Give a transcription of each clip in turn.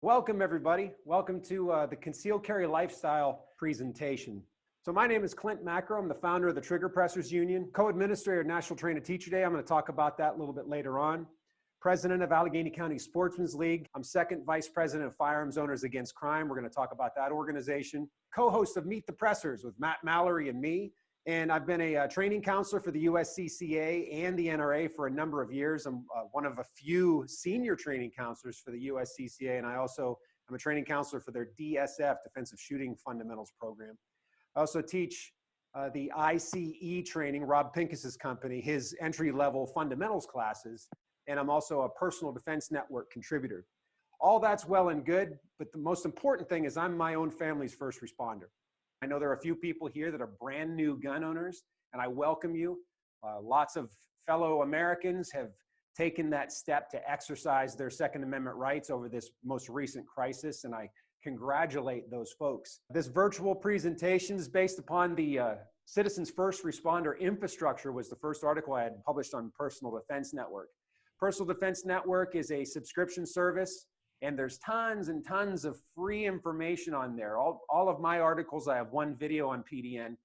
Welcome, everybody. Welcome to the Concealed Carry Lifestyle presentation. So my name is Clint Macro. I'm the founder of the Trigger Pressers Union, co-administrator of National Trainer Teacher Day. I'm going to talk about that a little bit later on. President of Allegheny County Sportsman's League. I'm second vice president of Firearms Owners Against Crime. We're going to talk about that organization. Co-host of Meet the Pressers with Matt Mallory and me. And I've been a training counselor for the USCCA and the NRA for a number of years. I'm one of a few senior training counselors for the USCCA, and I'm a training counselor for their DSF, Defensive Shooting Fundamentals program. I also teach the ICE training, Rob Pincus's company, his entry-level fundamentals classes, and I'm also a Personal Defense Network contributor. All that's well and good, but the most important thing is I'm my own family's first responder. I know there are a few people here that are brand new gun owners, and I welcome you. Lots of fellow Americans have taken that step to exercise their Second Amendment rights over this most recent crisis, and I congratulate those folks. This virtual presentation is based upon the Citizens First Responder Infrastructure was the first article I had published on Personal Defense Network. Personal Defense Network is a subscription service, and there's tons and tons of free information on there. All of my articles, I have one video on PDN,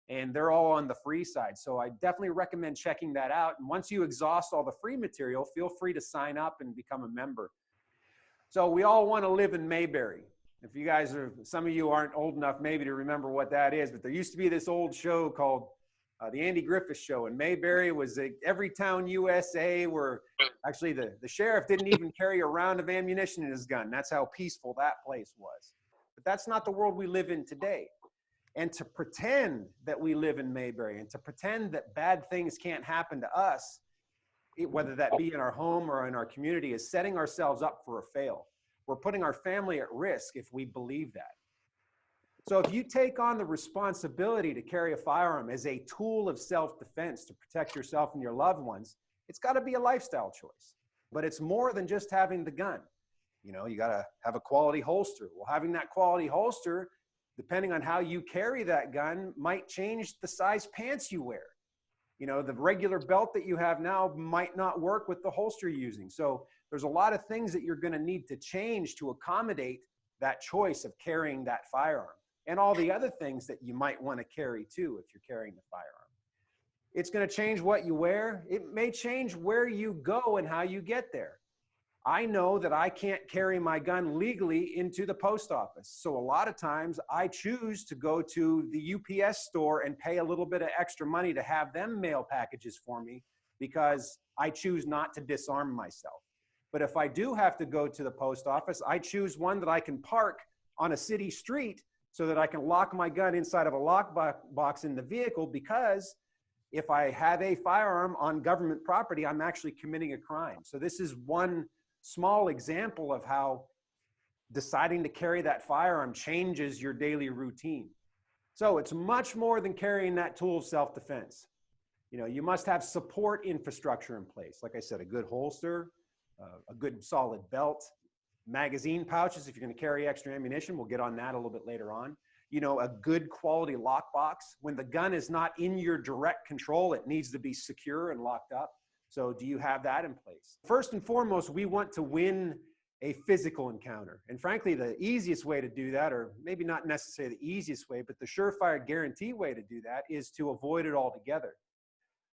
and they're all on the free side. So I definitely recommend checking that out. And once you exhaust all the free material, feel free to sign up and become a member. So we all want to live in Mayberry. If you guys are, some of you aren't old enough maybe to remember what that is, but there used to be this old show called the Andy Griffith Show, and Mayberry was every town USA where actually the sheriff didn't even carry a round of ammunition in his gun. That's how peaceful that place was. But that's not the world we live in today. And to pretend that we live in Mayberry and to pretend that bad things can't happen to us, whether that be in our home or in our community, is setting ourselves up for a fail. We're putting our family at risk if we believe that. So if you take on the responsibility to carry a firearm as a tool of self-defense to protect yourself and your loved ones, it's got to be a lifestyle choice. But it's more than just having the gun. You know, you got to have a quality holster. Well, having that quality holster, depending on how you carry that gun, might change the size pants you wear. You know, the regular belt that you have now might not work with the holster you're using. So there's a lot of things that you're going to need to change to accommodate that choice of carrying that firearm, and all the other things that you might want to carry too if you're carrying the firearm. It's going to change what you wear. It may change where you go and how you get there. I know that I can't carry my gun legally into the post office. So a lot of times I choose to go to the UPS store and pay a little bit of extra money to have them mail packages for me because I choose not to disarm myself. But if I do have to go to the post office, I choose one that I can park on a city street so that I can lock my gun inside of a lockbox in the vehicle, because if I have a firearm on government property, I'm actually committing a crime. So this is one small example of how deciding to carry that firearm changes your daily routine. So it's much more than carrying that tool of self-defense. You know, you must have support infrastructure in place. Like I said, a good holster, a good solid belt, magazine pouches if you're going to carry extra ammunition. We'll get on that a little bit later on. You know, a good quality lockbox. When the gun is not in your direct control, it needs to be secure and locked up. So do you have that in place? First and foremost, we want to win a physical encounter. And frankly, the easiest way to do that, or maybe not necessarily the easiest way, but the surefire guarantee way to do that, is to avoid it altogether.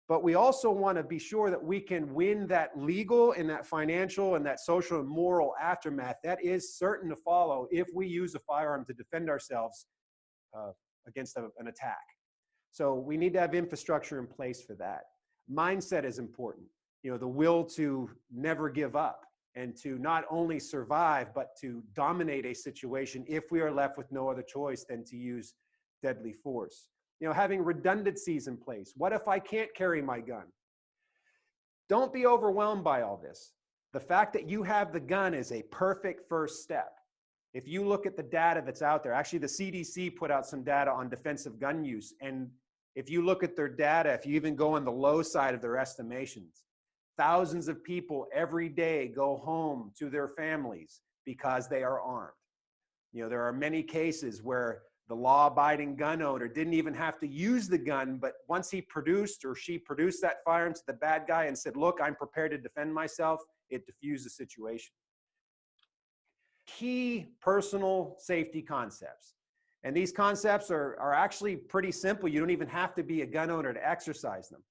But we also want to be sure that we can win that legal and that financial and that social and moral aftermath that is certain to follow if we use a firearm to defend ourselves against an attack. So we need to have infrastructure in place for that. Mindset is important. You know, the will to never give up and to not only survive, but to dominate a situation if we are left with no other choice than to use deadly force. You know, having redundancies in place. What if I can't carry my gun? Don't be overwhelmed by all this. The fact that you have the gun is a perfect first step. If you look at the data that's out there, actually the CDC put out some data on defensive gun use. And if you look at their data, if you even go on the low side of their estimations, thousands of people every day go home to their families because they are armed. You know, there are many cases where the law-abiding gun owner didn't even have to use the gun, but once he produced or she produced that firearm to the bad guy and said, look, I'm prepared to defend myself, it diffused the situation. Key personal safety concepts. And these concepts are actually pretty simple. You don't even have to be a gun owner to exercise them.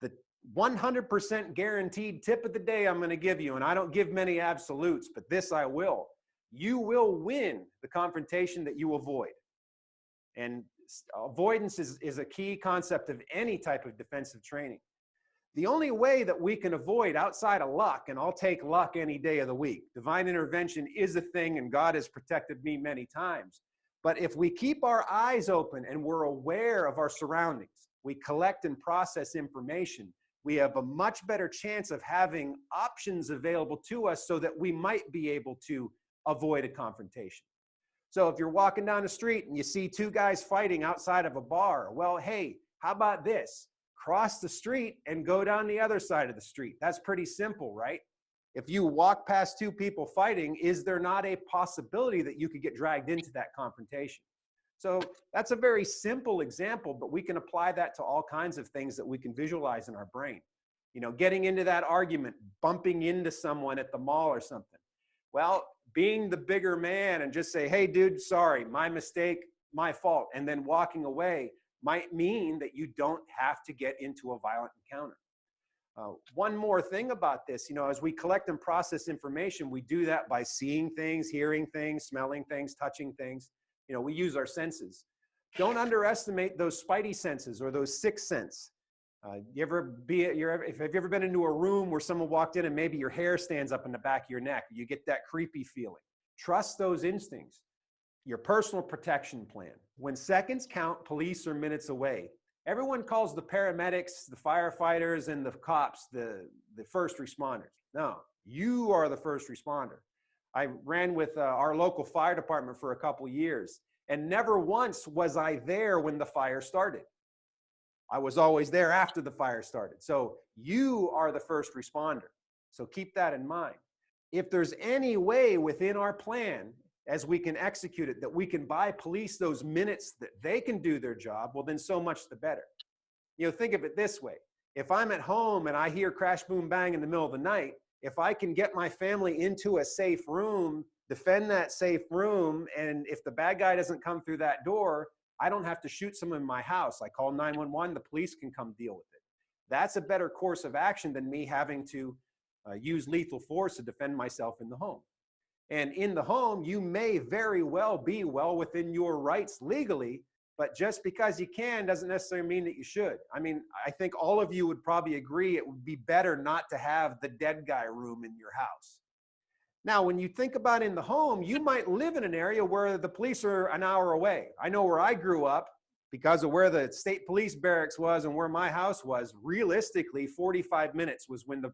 The 100% guaranteed tip of the day I'm going to give you, and I don't give many absolutes, but this I will. You will win the confrontation that you avoid. And avoidance is a key concept of any type of defensive training. The only way that we can avoid outside of luck, and I'll take luck any day of the week. Divine intervention is a thing, and God has protected me many times. But if we keep our eyes open and we're aware of our surroundings, we collect and process information, we have a much better chance of having options available to us so that we might be able to avoid a confrontation. So if you're walking down the street and you see two guys fighting outside of a bar, well, hey, how about this? Cross the street and go down the other side of the street. That's pretty simple, right? If you walk past two people fighting, is there not a possibility that you could get dragged into that confrontation? So that's a very simple example, but we can apply that to all kinds of things that we can visualize in our brain. You know, getting into that argument, bumping into someone at the mall or something. Well, being the bigger man and just say, hey, dude, sorry, my mistake, my fault, and then walking away might mean that you don't have to get into a violent encounter. One more thing about this, you know, as we collect and process information, we do that by seeing things, hearing things, smelling things, touching things. You know, we use our senses. Don't underestimate those spidey senses or those sixth sense. Have you ever been into a room where someone walked in and maybe your hair stands up in the back of your neck? You get that creepy feeling. Trust those instincts. Your personal protection plan. When seconds count, police are minutes away. Everyone calls the paramedics, the firefighters, and the cops the first responders. No, you are the first responder. I ran with our local fire department for a couple years, and never once was I there when the fire started. I was always there after the fire started. So you are the first responder. So keep that in mind. If there's any way within our plan, as we can execute it, that we can buy police those minutes that they can do their job, well, then so much the better. You know, think of it this way. If I'm at home and I hear crash, boom, bang in the middle of the night, if I can get my family into a safe room, defend that safe room, and if the bad guy doesn't come through that door, I don't have to shoot someone in my house. I call 911, the police can come deal with it. That's a better course of action than me having to use lethal force to defend myself in the home. And in the home, you may very well be well within your rights legally, but just because you can doesn't necessarily mean that you should. I mean, I think all of you would probably agree it would be better not to have the dead guy room in your house. Now, when you think about in the home, you might live in an area where the police are an hour away. I know where I grew up, because of where the state police barracks was and where my house was, realistically, 45 minutes was when it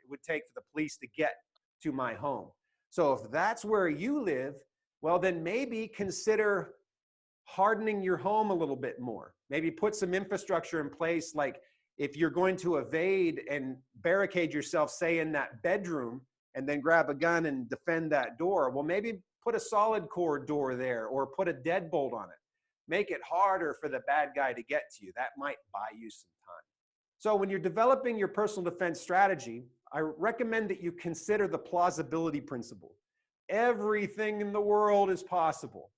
would take for the police to get to my home. So if that's where you live, well, then maybe consider hardening your home a little bit more. Maybe put some infrastructure in place, like if you're going to evade and barricade yourself, say in that bedroom, and then grab a gun and defend that door, well, maybe put a solid core door there or put a deadbolt on it. Make it harder for the bad guy to get to you. That might buy you some time. So when you're developing your personal defense strategy, I recommend that you consider the plausibility principle. Everything in the world is possible.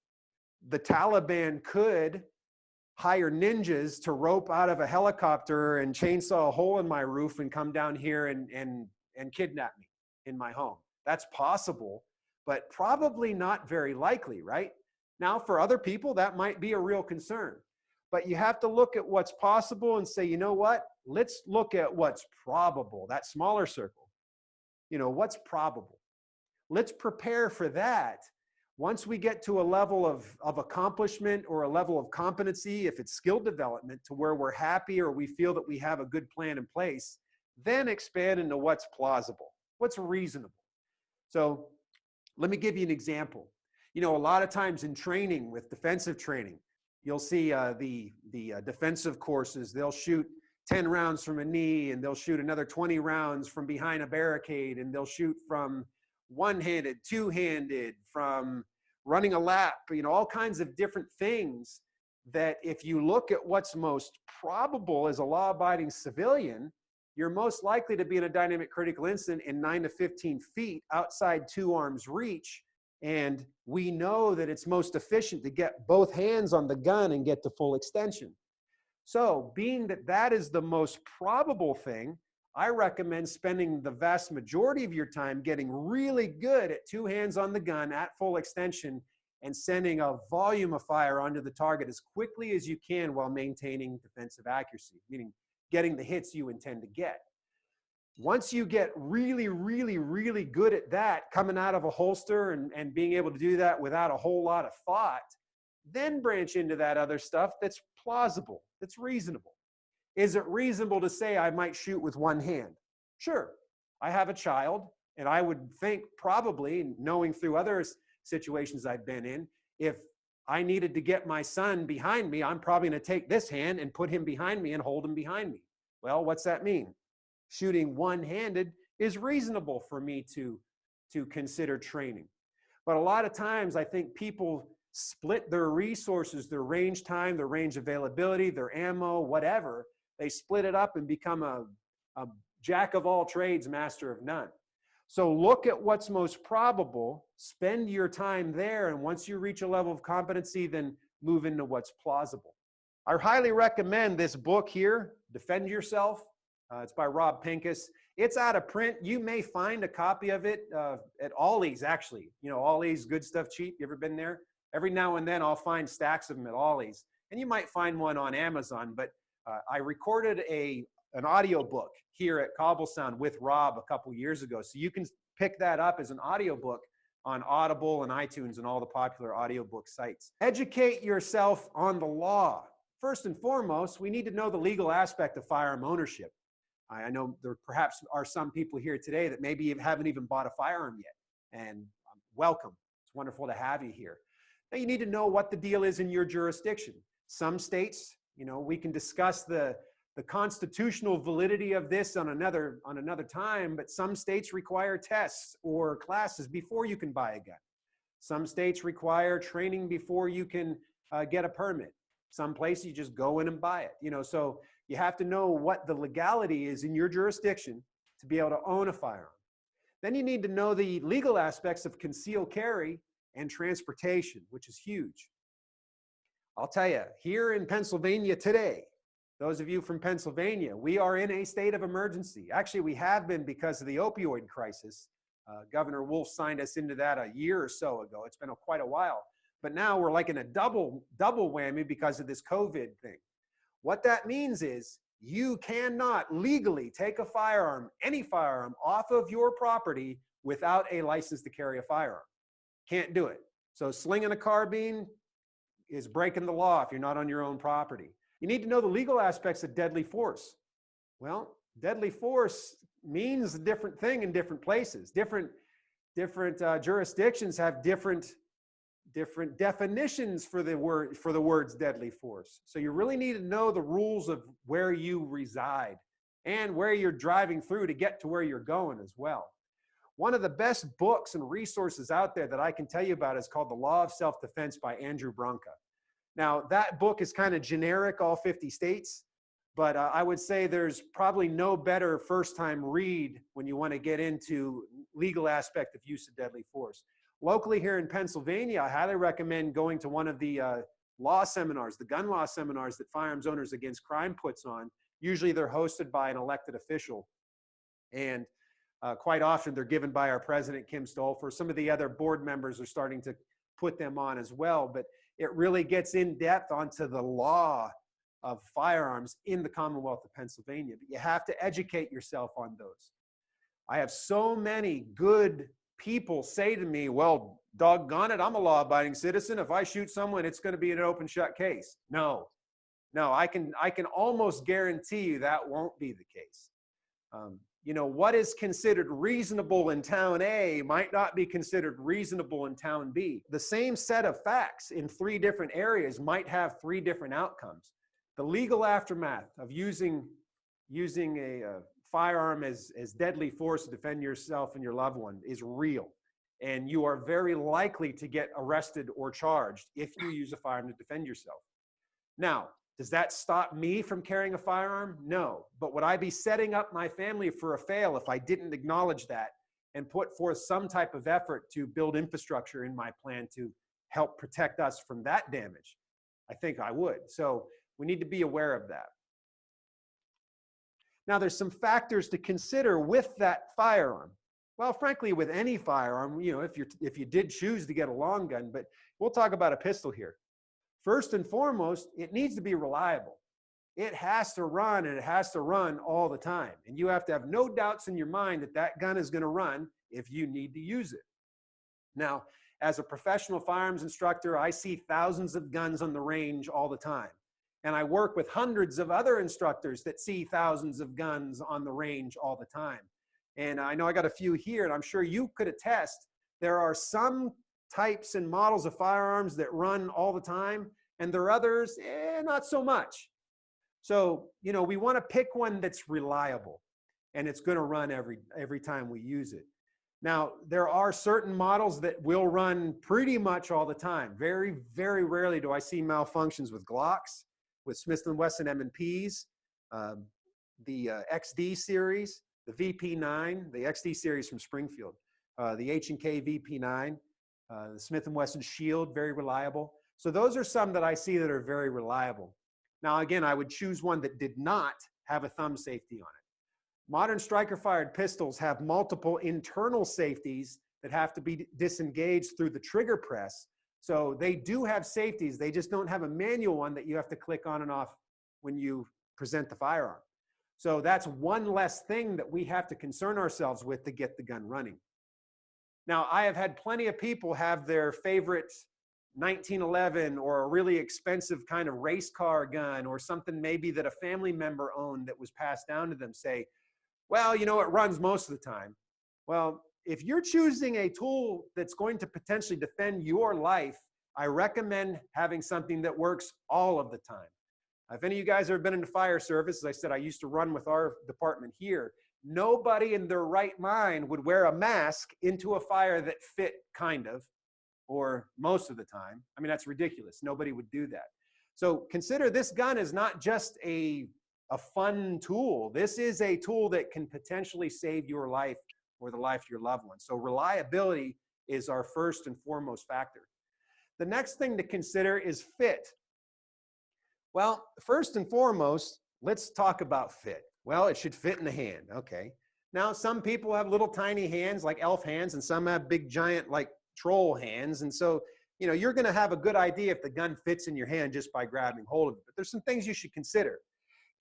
The Taliban could hire ninjas to rope out of a helicopter and chainsaw a hole in my roof and come down here and kidnap me in my home. That's possible, but probably not very likely, right? Now, for other people, that might be a real concern. But you have to look at what's possible and say, you know what? Let's look at what's probable, that smaller circle. You know, what's probable? Let's prepare for that. Once we get to a level of accomplishment or a level of competency, if it's skill development, to where we're happy or we feel that we have a good plan in place, then expand into what's plausible, what's reasonable. So let me give you an example. You know, a lot of times in training, with defensive training, you'll see the defensive courses, they'll shoot 10 rounds from a knee, and they'll shoot another 20 rounds from behind a barricade, and they'll shoot from one-handed, two-handed, from running a lap, you know, all kinds of different things that if you look at what's most probable as a law-abiding civilian, you're most likely to be in a dynamic critical incident in 9 to 15 feet outside 2 arms reach. And we know that it's most efficient to get both hands on the gun and get to full extension. So being that that is the most probable thing, I recommend spending the vast majority of your time getting really good at two hands on the gun at full extension and sending a volume of fire onto the target as quickly as you can while maintaining defensive accuracy, meaning getting the hits you intend to get. Once you get really, really, really good at that, coming out of a holster and being able to do that without a whole lot of thought, then branch into that other stuff that's plausible, that's reasonable. Is it reasonable to say I might shoot with one hand? Sure. I have a child, and I would think probably, knowing through other situations I've been in, if I needed to get my son behind me, I'm probably going to take this hand and put him behind me and hold him behind me. Well, what's that mean? Shooting one-handed is reasonable for me to consider training. But a lot of times I think people split their resources, their range time, their range availability, their ammo, whatever. They split it up and become a jack of all trades, master of none. So look at what's most probable, spend your time there, and once you reach a level of competency, then move into what's plausible. I highly recommend this book here, Defend Yourself. It's by Rob Pincus. It's out of print. You may find a copy of it at Ollie's, actually. You know, Ollie's, good stuff cheap. You ever been there? Every now and then I'll find stacks of them at Ollie's. And you might find one on Amazon, but I recorded an audio book here at Cobble Sound with Rob a couple years ago. So you can pick that up as an audio book on Audible and iTunes and all the popular audiobook sites. Educate yourself on the law. First and foremost, we need to know the legal aspect of firearm ownership. I know there perhaps are some people here today that maybe haven't even bought a firearm yet, and welcome. It's wonderful to have you here. Now you need to know what the deal is in your jurisdiction. Some states, you know, we can discuss the constitutional validity of this on another time, but some states require tests or classes before you can buy a gun. Some states require training before you can get a permit. Some places you just go in and buy it. You know, so you have to know what the legality is in your jurisdiction to be able to own a firearm. Then you need to know the legal aspects of concealed carry and transportation, which is huge. I'll tell you, here in Pennsylvania today, those of you from Pennsylvania, we are in a state of emergency. Actually, we have been because of the opioid crisis. Governor Wolf signed us into that a year or so ago. It's been quite a while. But now we're like in a double whammy because of this COVID thing. What that means is you cannot legally take a firearm, any firearm, off of your property without a license to carry a firearm. Can't do it. So slinging a carbine is breaking the law if you're not on your own property. You need to know the legal aspects of deadly force. Well, deadly force means a different thing in different places. Different jurisdictions have different definitions for the words deadly force. So you really need to know the rules of where you reside and where you're driving through to get to where you're going as well. One of the best books and resources out there that I can tell you about is called The Law of Self-Defense by Andrew Branca. Now, that book is kind of generic, all 50 states, but I would say there's probably no better first-time read when you want to get into legal aspect of use of deadly force. Locally here in Pennsylvania, I highly recommend going to one of the law seminars, the gun law seminars that Firearms Owners Against Crime puts on. Usually they're hosted by an elected official, and quite often they're given by our president, Kim Stolfer. Some of the other board members are starting to put them on as well, but it really gets in depth onto the law of firearms in the Commonwealth of Pennsylvania. But you have to educate yourself on those. I have so many good people say to me, well, doggone it, I'm a law-abiding citizen. If I shoot someone, it's going to be an open shut case. No, I can almost guarantee you that won't be the case. You know, what is considered reasonable in town A might not be considered reasonable in town B. The same set of facts in 3 different areas might have 3 different outcomes. The legal aftermath of using a firearm as deadly force to defend yourself and your loved one is real. And you are very likely to get arrested or charged if you use a firearm to defend yourself. Now, does that stop me from carrying a firearm? No. But would I be setting up my family for a fail if I didn't acknowledge that and put forth some type of effort to build infrastructure in my plan to help protect us from that damage? I think I would. So we need to be aware of that. Now, there's some factors to consider with that firearm. Well, frankly, with any firearm, you know, if you did choose to get a long gun, but we'll talk about a pistol here. First and foremost, it needs to be reliable. It has to run, and it has to run all the time. And you have to have no doubts in your mind that that gun is going to run if you need to use it. Now, as a professional firearms instructor, I see thousands of guns on the range all the time. And I work with hundreds of other instructors that see thousands of guns on the range all the time. And I know I got a few here, and I'm sure you could attest, there are some types and models of firearms that run all the time, and there are others, not so much. So, you know, we want to pick one that's reliable, and it's going to run every time we use it. Now, there are certain models that will run pretty much all the time. Very, very rarely do I see malfunctions with Glocks, with Smith & Wesson M&Ps, the XD series, the VP9, the XD series from Springfield, the H&K VP9, the Smith & Wesson Shield, very reliable. So those are some that I see that are very reliable. Now, again, I would choose one that did not have a thumb safety on it. Modern striker-fired pistols have multiple internal safeties that have to be disengaged through the trigger press. So they do have safeties. They just don't have a manual one that you have to click on and off when you present the firearm. So that's one less thing that we have to concern ourselves with to get the gun running. Now, I have had plenty of people have their favorite 1911 or a really expensive kind of race car gun or something maybe that a family member owned that was passed down to them say, well, you know, it runs most of the time. Well, if you're choosing a tool that's going to potentially defend your life, I recommend having something that works all of the time. If any of you guys have ever been in the fire service, as I said, I used to run with our department here. Nobody in their right mind would wear a mask into a fire that fit kind of, or most of the time. I mean, that's ridiculous. Nobody would do that. So consider this gun is not just a fun tool. This is a tool that can potentially save your life or the life of your loved one. So reliability is our first and foremost factor. The next thing to consider is fit. Well, first and foremost, let's talk about fit. Well, it should fit in the hand. Okay. Now, some people have little tiny hands like elf hands, and some have big giant like troll hands. And so, you know, you're going to have a good idea if the gun fits in your hand just by grabbing hold of it. But there's some things you should consider.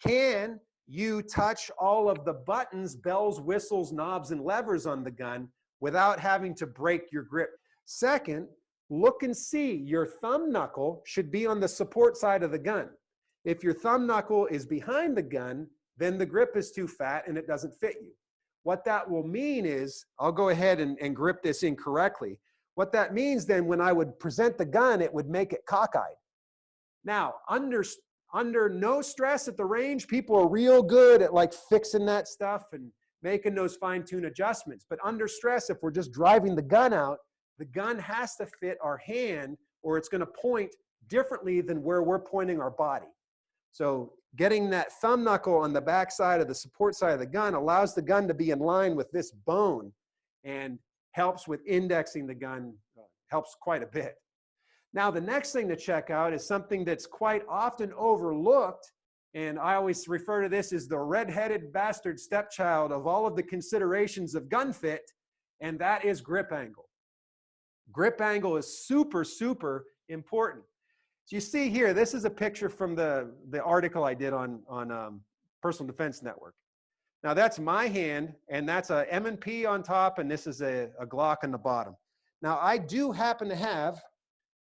Can you touch all of the buttons, bells, whistles, knobs, and levers on the gun without having to break your grip? Second, look and see. Your thumb knuckle should be on the support side of the gun. If your thumb knuckle is behind the gun, then the grip is too fat and it doesn't fit you. What that will mean is, I'll go ahead and grip this incorrectly. What that means then, when I would present the gun, it would make it cockeyed. Now, under no stress at the range, people are real good at like fixing that stuff and making those fine-tune adjustments. But under stress, if we're just driving the gun out, the gun has to fit our hand or it's going to point differently than where we're pointing our body. So getting that thumb knuckle on the back side of the support side of the gun allows the gun to be in line with this bone and helps with indexing the gun, helps quite a bit. Now, the next thing to check out is something that's quite often overlooked, and I always refer to this as the red-headed bastard stepchild of all of the considerations of gun fit, and that is grip angle. Grip angle is super, super important. So you see here, this is a picture from the article I did on Personal Defense Network. Now, that's my hand, and that's a M&P on top, and this is a Glock on the bottom. Now, I do happen to have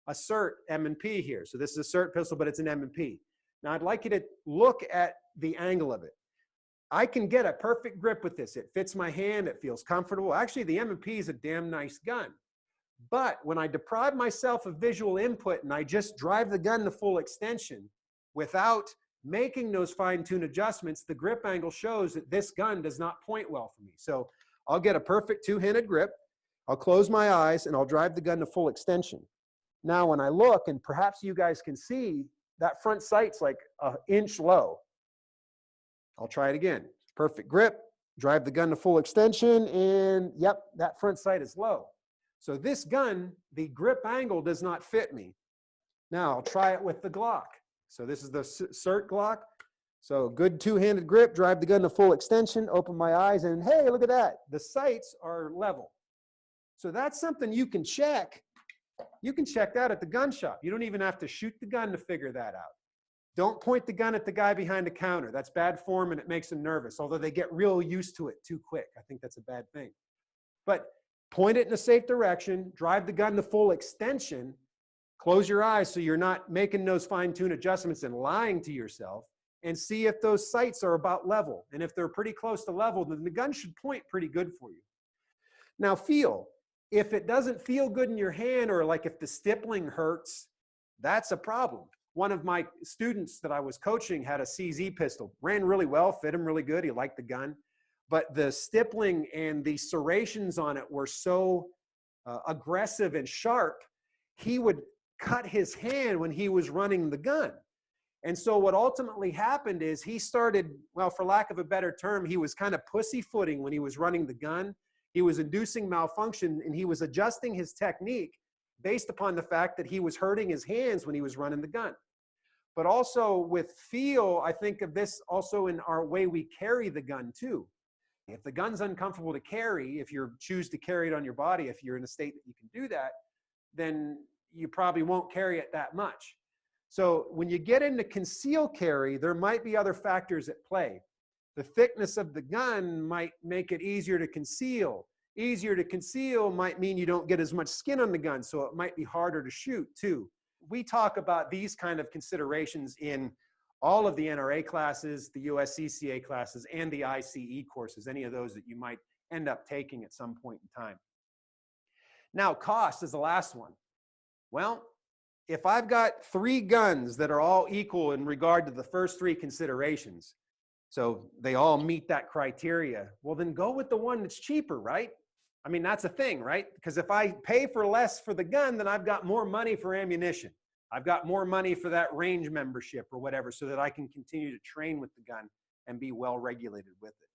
a SIRT M&P here. So this is a SIRT pistol, but it's an M&P. Now, I'd like you to look at the angle of it. I can get a perfect grip with this. It fits my hand. It feels comfortable. Actually, the M&P is a damn nice gun. But when I deprive myself of visual input and I just drive the gun to full extension without making those fine-tune adjustments, the grip angle shows that this gun does not point well for me. So I'll get a perfect two-handed grip. I'll close my eyes and I'll drive the gun to full extension. Now, when I look, and perhaps you guys can see, that front sight's like an inch low. I'll try it again. Perfect grip, drive the gun to full extension, and yep, that front sight is low. So this gun, the grip angle does not fit me. Now I'll try it with the Glock. So this is the SIRT Glock. So good two-handed grip, drive the gun to full extension, open my eyes, and hey, look at that. The sights are level. So that's something you can check. You can check that at the gun shop. You don't even have to shoot the gun to figure that out. Don't point the gun at the guy behind the counter. That's bad form and it makes them nervous, although they get real used to it too quick. I think that's a bad thing. But point it in a safe direction, drive the gun to full extension, close your eyes so you're not making those fine-tune adjustments and lying to yourself, and see if those sights are about level. And if they're pretty close to level, then the gun should point pretty good for you. Now feel. If it doesn't feel good in your hand, or like if the stippling hurts, that's a problem. One of my students that I was coaching had a CZ pistol, ran really well, fit him really good. He liked the gun, but the stippling and the serrations on it were so aggressive and sharp, he would cut his hand when he was running the gun. And so what ultimately happened is he started, well, for lack of a better term, he was kind of pussyfooting when he was running the gun. He was inducing malfunction, and he was adjusting his technique based upon the fact that he was hurting his hands when he was running the gun. But also with feel, I think of this also in our way we carry the gun too. If the gun's uncomfortable to carry, if you choose to carry it on your body, if you're in a state that you can do that, then you probably won't carry it that much. So when you get into concealed carry, there might be other factors at play. The thickness of the gun might make it easier to conceal. Easier to conceal might mean you don't get as much skin on the gun, so it might be harder to shoot too. We talk about these kind of considerations in all of the NRA classes, the USCCA classes, and the ICE courses, any of those that you might end up taking at some point in time. Now, cost is the last one. Well, if I've got 3 guns that are all equal in regard to the first 3 considerations, so they all meet that criteria, well, then go with the one that's cheaper, right? I mean, that's a thing, right? Because if I pay for less for the gun, then I've got more money for ammunition. I've got more money for that range membership or whatever, so that I can continue to train with the gun and be well regulated with it.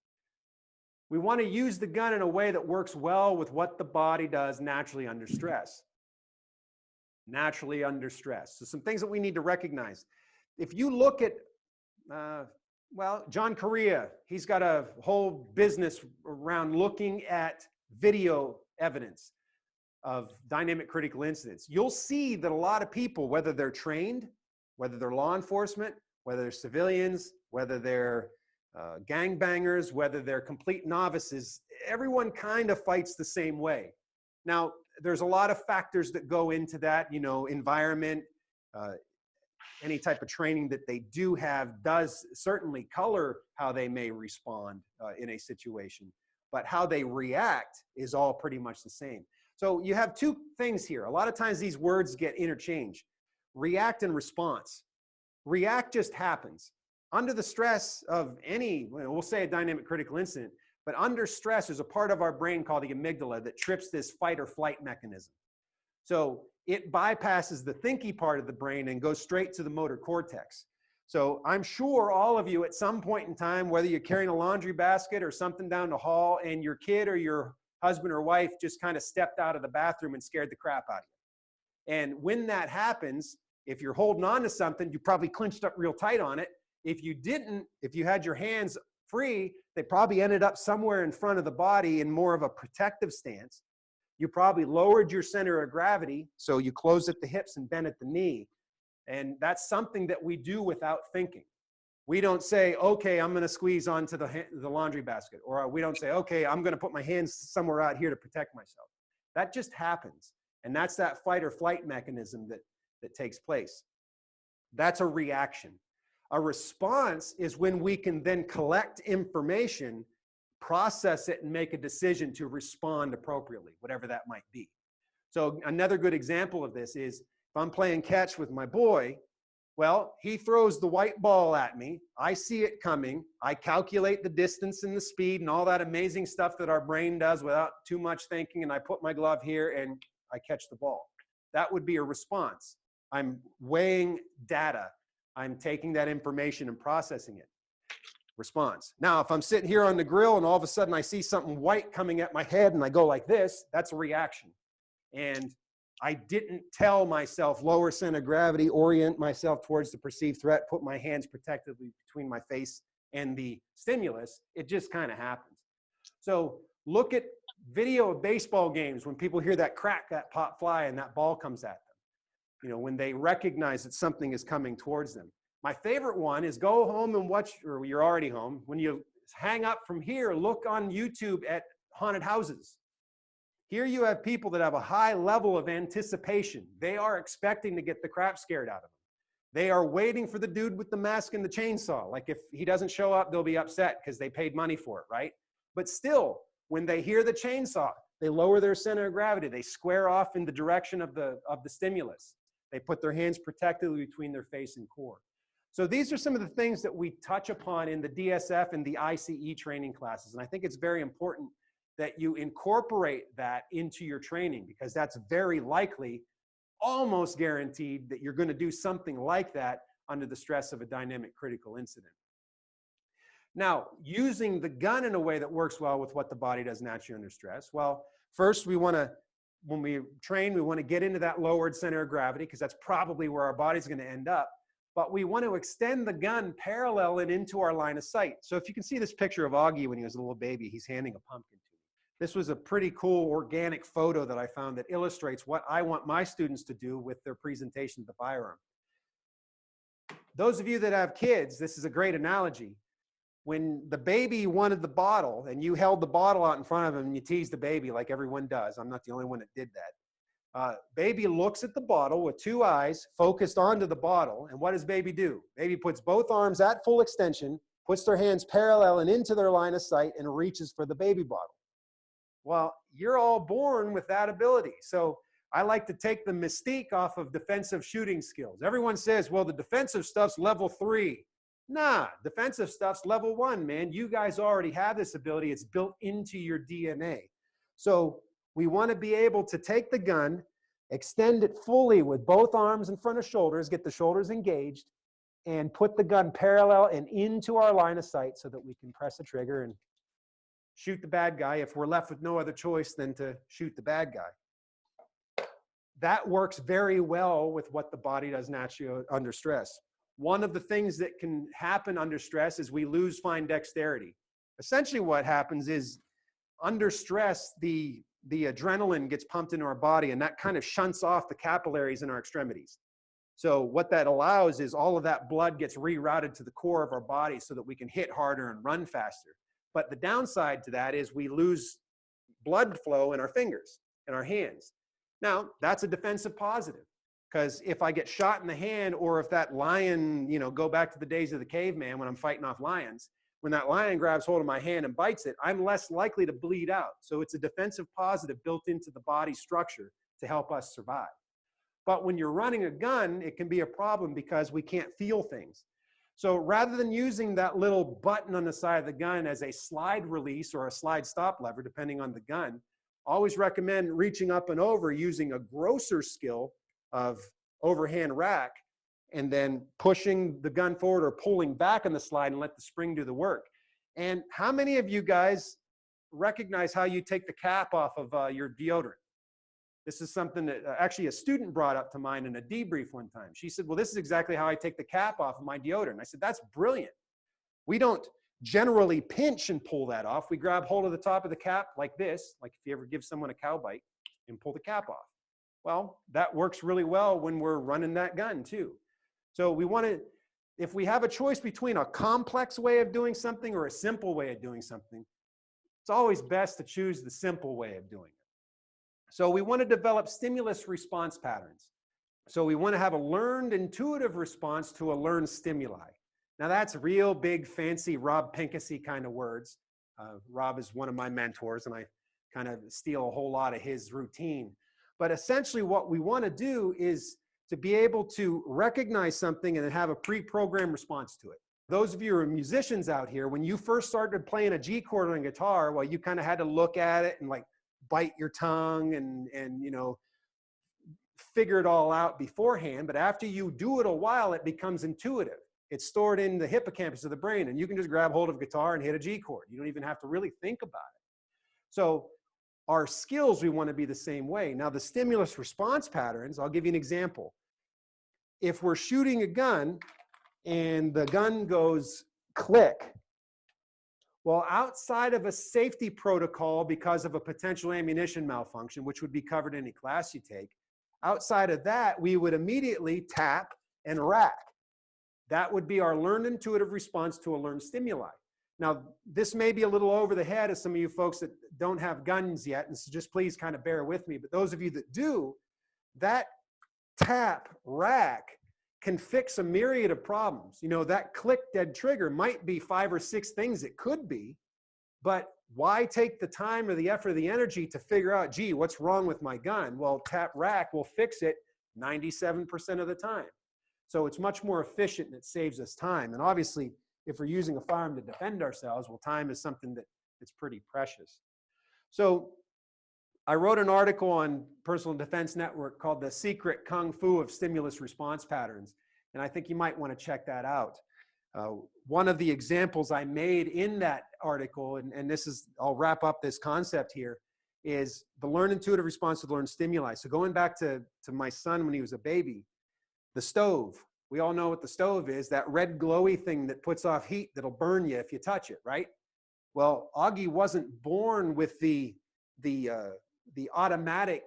We want to use the gun in a way that works well with what the body does naturally under stress. Naturally under stress. So some things that we need to recognize. If you look at, well, John Correa, he's got a whole business around looking at video evidence of dynamic critical incidents. You'll see that a lot of people, whether they're trained, whether they're law enforcement, whether they're civilians, whether they're gangbangers, whether they're complete novices, everyone kind of fights the same way. Now, there's a lot of factors that go into that, you know, environment, any type of training that they do have does certainly color how they may respond in a situation, but how they react is all pretty much the same. So you have 2 things here. A lot of times these words get interchanged. React and response. React just happens. Under the stress of any, we'll say a dynamic critical incident, but under stress, there's a part of our brain called the amygdala that trips this fight or flight mechanism. So it bypasses the thinky part of the brain and goes straight to the motor cortex. So I'm sure all of you at some point in time, whether you're carrying a laundry basket or something down the hall and your kid or your husband or wife just kind of stepped out of the bathroom and scared the crap out of you. And when that happens, if you're holding on to something, you probably clinched up real tight on it. If you didn't, if you had your hands free, they probably ended up somewhere in front of the body in more of a protective stance. You probably lowered your center of gravity, so you closed at the hips and bent at the knee. And that's something that we do without thinking. We don't say, okay, I'm going to squeeze onto the laundry basket. Or we don't say, okay, I'm going to put my hands somewhere out here to protect myself. That just happens. And that's that fight or flight mechanism that takes place. That's a reaction. A response is when we can then collect information, process it, and make a decision to respond appropriately, whatever that might be. So another good example of this is if I'm playing catch with my boy, well, he throws the white ball at me. I see it coming. I calculate the distance and the speed and all that amazing stuff that our brain does without too much thinking, and I put my glove here and I catch the ball. That would be a response. I'm weighing data. I'm taking that information and processing it. response. Now, if I'm sitting here on the grill and all of a sudden I see something white coming at my head and I go like this, that's a reaction. And I didn't tell myself lower center of gravity, orient myself towards the perceived threat, put my hands protectively between my face and the stimulus. It just kind of happens. So look at video of baseball games when people hear that crack, that pop fly, and that ball comes at them. You know, when they recognize that something is coming towards them. My favorite one is go home and watch, or you're already home, when you hang up from here, look on YouTube at haunted houses. Here you have people that have a high level of anticipation. They are expecting to get the crap scared out of them. They are waiting for the dude with the mask and the chainsaw. Like if he doesn't show up, they'll be upset because they paid money for it, right? But still, when they hear the chainsaw, they lower their center of gravity. They square off in the direction of the stimulus. They put their hands protectively between their face and core. So these are some of the things that we touch upon in the DSF and the ICE training classes. And I think it's very important that you incorporate that into your training, because that's very likely, almost guaranteed, that you're going to do something like that under the stress of a dynamic critical incident. Now, using the gun in a way that works well with what the body does naturally under stress. Well, first we want to, when we train, we want to get into that lowered center of gravity, because that's probably where our body's going to end up. But we want to extend the gun parallel and into our line of sight. So if you can see this picture of Augie when he was a little baby, he's handing a pumpkin to me. This was a pretty cool organic photo that I found that illustrates what I want my students to do with their presentation of the firearm. Those of you that have kids, this is a great analogy. When the baby wanted the bottle and you held the bottle out in front of him and you teased the baby like everyone does, I'm not the only one that did that. Baby looks at the bottle with two eyes focused onto the bottle, and what does baby do? Baby puts both arms at full extension, puts their hands parallel and into their line of sight, and reaches for the baby bottle. Well, you're all born with that ability. So I like to take the mystique off of defensive shooting skills. Everyone says, well, the defensive stuff's level 3. Nah, defensive stuff's level 1, man. You guys already have this ability. It's built into your DNA. So we want to be able to take the gun, extend it fully with both arms in front of shoulders, get the shoulders engaged, and put the gun parallel and into our line of sight so that we can press the trigger and shoot the bad guy if we're left with no other choice than to shoot the bad guy. That works very well with what the body does naturally under stress. One of the things that can happen under stress is we lose fine dexterity. Essentially what happens is under stress, the adrenaline gets pumped into our body, and that kind of shunts off the capillaries in our extremities. So what that allows is all of that blood gets rerouted to the core of our body so that we can hit harder and run faster. But the downside to that is we lose blood flow in our fingers and our hands. Now, that's a defensive positive, because if I get shot in the hand, or if that lion, you know, go back to the days of the caveman when I'm fighting off lions, when that lion grabs hold of my hand and bites it, I'm less likely to bleed out. So it's a defensive positive built into the body structure to help us survive. But when you're running a gun, it can be a problem because we can't feel things. So rather than using that little button on the side of the gun as a slide release or a slide stop lever, depending on the gun, I always recommend reaching up and over using a grosser skill of overhand rack, and then pushing the gun forward or pulling back on the slide and let the spring do the work. And how many of you guys recognize how you take the cap off of your deodorant? This is something that actually a student brought up to mine in a debrief one time. She said, well, this is exactly how I take the cap off of my deodorant. I said, that's brilliant. We don't generally pinch and pull that off. We grab hold of the top of the cap like this, like if you ever give someone a cow bite, and pull the cap off. Well, that works really well when we're running that gun too. So we want to, if we have a choice between a complex way of doing something or a simple way of doing something, it's always best to choose the simple way of doing it. So we want to develop stimulus response patterns. So we want to have a learned intuitive response to a learned stimuli. Now that's real big, fancy Rob Pincusy kind of words. Rob is one of my mentors, and I kind of steal a whole lot of his routine. But essentially what we want to do is to be able to recognize something and then have a pre-programmed response to it. Those of you who are musicians out here, when you first started playing a G chord on a guitar, well, you kind of had to look at it and like bite your tongue and you know, figure it all out beforehand. But after you do it a while, it becomes intuitive. It's stored in the hippocampus of the brain, and you can just grab hold of a guitar and hit a G chord. You don't even have to really think about it. So our skills, we want to be the same way. Now, the stimulus response patterns, I'll give you an example. If we're shooting a gun and the gun goes click, well, outside of a safety protocol because of a potential ammunition malfunction, which would be covered in any class you take, outside of that, we would immediately tap and rack. That would be our learned intuitive response to a learned stimuli. Now, this may be a little over the head of some of you folks that don't have guns yet, and so just please kind of bear with me. But those of you that do, that tap, rack can fix a myriad of problems. You know, that click dead trigger might be 5 or 6 things it could be, but why take the time or the effort or the energy to figure out, gee, what's wrong with my gun? Well, tap rack will fix it 97% of the time. So it's much more efficient and it saves us time. And obviously, if we're using a firearm to defend ourselves, well, time is something that's pretty precious. So I wrote an article on Personal Defense Network called The Secret Kung Fu of Stimulus Response Patterns, and I think you might want to check that out. One of the examples I made in that article, and this is, I'll wrap up this concept here, is the learned intuitive response to learned stimuli. So going back to my son when he was a baby, the stove. We all know what the stove is, that red glowy thing that puts off heat that'll burn you if you touch it, right? Well, Augie wasn't born with the automatic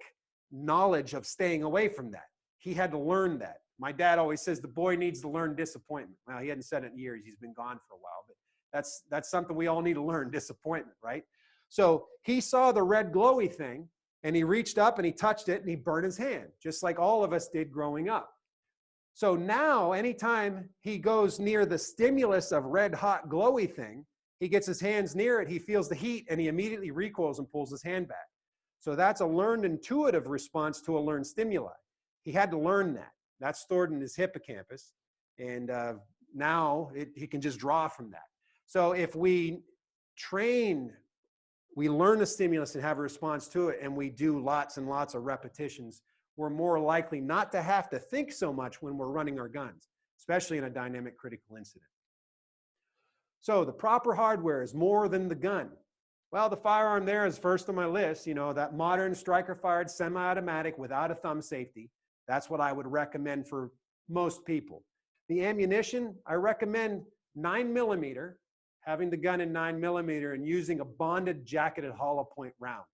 knowledge of staying away from that. He had to learn that. My dad always says the boy needs to learn disappointment. Well, he hadn't said it in years. He's been gone for a while, but that's something we all need to learn, disappointment, right? So he saw the red glowy thing and he reached up and he touched it and he burned his hand, just like all of us did growing up. So now anytime he goes near the stimulus of red hot glowy thing, he gets his hands near it, he feels the heat and he immediately recoils and pulls his hand back. So that's a learned intuitive response to a learned stimuli. He had to learn that. That's stored in his hippocampus, and now he can just draw from that. So if we train, we learn a stimulus and have a response to it, and we do lots and lots of repetitions, we're more likely not to have to think so much when we're running our guns, especially in a dynamic critical incident. So the proper hardware is more than the gun. Well, the firearm there is first on my list, you know, that modern striker-fired semi-automatic without a thumb safety. That's what I would recommend for most people. The ammunition, I recommend 9mm, having the gun in 9mm and using a bonded jacketed hollow point round.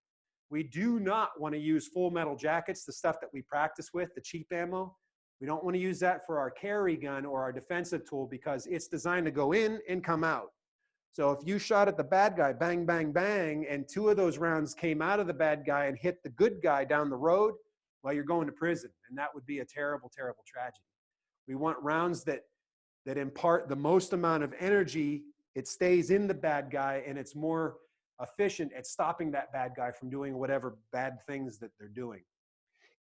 We do not want to use full metal jackets, the stuff that we practice with, the cheap ammo. We don't want to use that for our carry gun or our defensive tool because it's designed to go in and come out. So if you shot at the bad guy, bang, bang, bang, and 2 of those rounds came out of the bad guy and hit the good guy down the road, well, you're going to prison, and that would be a terrible, terrible tragedy. We want rounds that impart the most amount of energy. It stays in the bad guy, and it's more efficient at stopping that bad guy from doing whatever bad things that they're doing.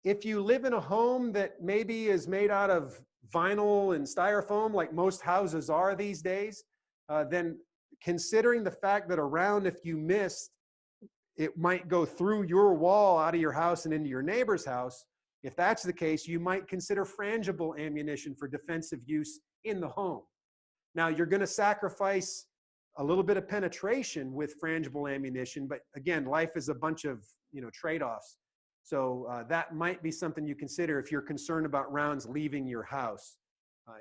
If you live in a home that maybe is made out of vinyl and styrofoam, like most houses are these days, then considering the fact that a round, if you missed, it might go through your wall out of your house and into your neighbor's house. If that's the case, you might consider frangible ammunition for defensive use in the home. Now, you're going to sacrifice a little bit of penetration with frangible ammunition, but again, life is a bunch of, you know, trade-offs. So that might be something you consider if you're concerned about rounds leaving your house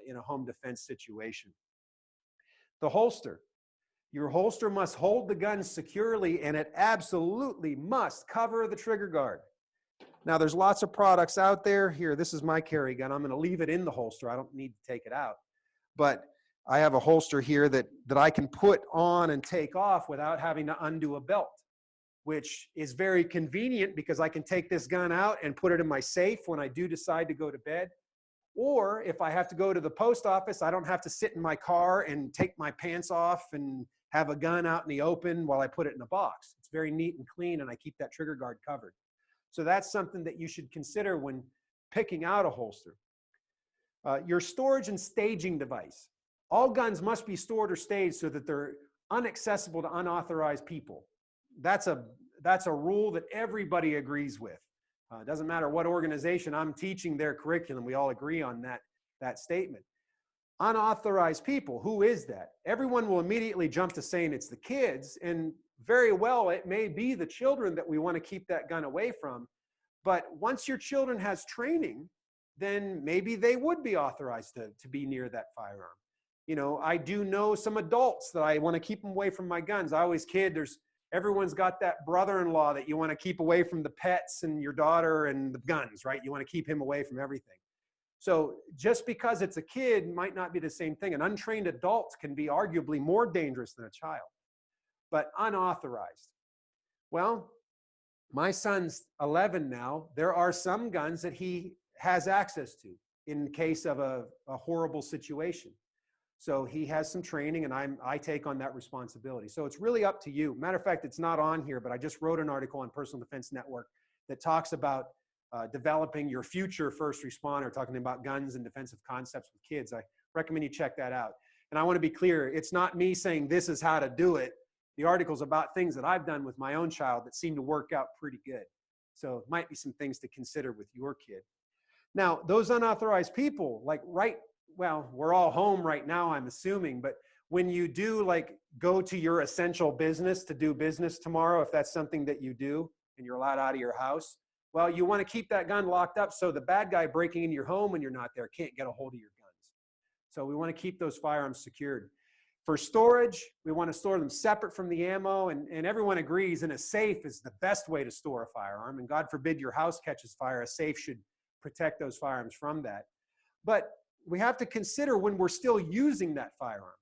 in a home defense situation. The holster. Your holster must hold the gun securely, and it absolutely must cover the trigger guard. Now, there's lots of products out there. Here, this is my carry gun. I'm going to leave it in the holster. I don't need to take it out. But I have a holster here that I can put on and take off without having to undo a belt, which is very convenient because I can take this gun out and put it in my safe when I do decide to go to bed. Or if I have to go to the post office, I don't have to sit in my car and take my pants off and have a gun out in the open while I put it in a box. It's very neat and clean, and I keep that trigger guard covered. So that's something that you should consider when picking out a holster. Your storage and staging device. All guns must be stored or staged so that they're inaccessible to unauthorized people. That's a rule that everybody agrees with. It doesn't matter what organization I'm teaching their curriculum, we all agree on that statement. Unauthorized people, who is that? Everyone will immediately jump to saying it's the kids, and very well, it may be the children that we want to keep that gun away from. But once your children has training, then maybe they would be authorized to be near that firearm. You know, I do know some adults that I want to keep them away from my guns. I always kid, everyone's got that brother-in-law that you want to keep away from the pets and your daughter and the guns, right? You want to keep him away from everything. So just because it's a kid might not be the same thing. An untrained adult can be arguably more dangerous than a child. But unauthorized. Well, my son's 11 now. There are some guns that he has access to in case of a horrible situation. So he has some training, and I take on that responsibility. So it's really up to you. Matter of fact, it's not on here, but I just wrote an article on Personal Defense Network that talks about developing your future first responder, talking about guns and defensive concepts with kids. I recommend you check that out. And I want to be clear, it's not me saying this is how to do it. The article's about things that I've done with my own child that seem to work out pretty good. So it might be some things to consider with your kid. Now, those unauthorized people, well, we're all home right now, I'm assuming, but when you do go to your essential business to do business tomorrow, if that's something that you do and you're allowed out of your house, well, you want to keep that gun locked up so the bad guy breaking into your home when you're not there can't get a hold of your guns. So we want to keep those firearms secured. For storage, we want to store them separate from the ammo, and everyone agrees in a safe is the best way to store a firearm, and God forbid your house catches fire, a safe should protect those firearms from that. But we have to consider when we're still using that firearm.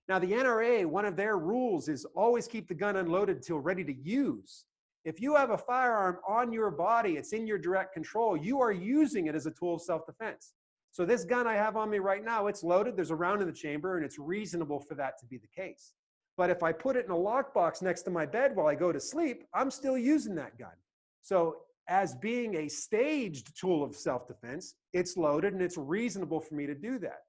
Now, the NRA, one of their rules is always keep the gun unloaded till ready to use. If you have a firearm on your body, it's in your direct control, you are using it as a tool of self-defense. So this gun I have on me right now, it's loaded, there's a round in the chamber, and it's reasonable for that to be the case. But if I put it in a lockbox next to my bed while I go to sleep, I'm still using that gun. So as being a staged tool of self-defense, it's loaded and it's reasonable for me to do that.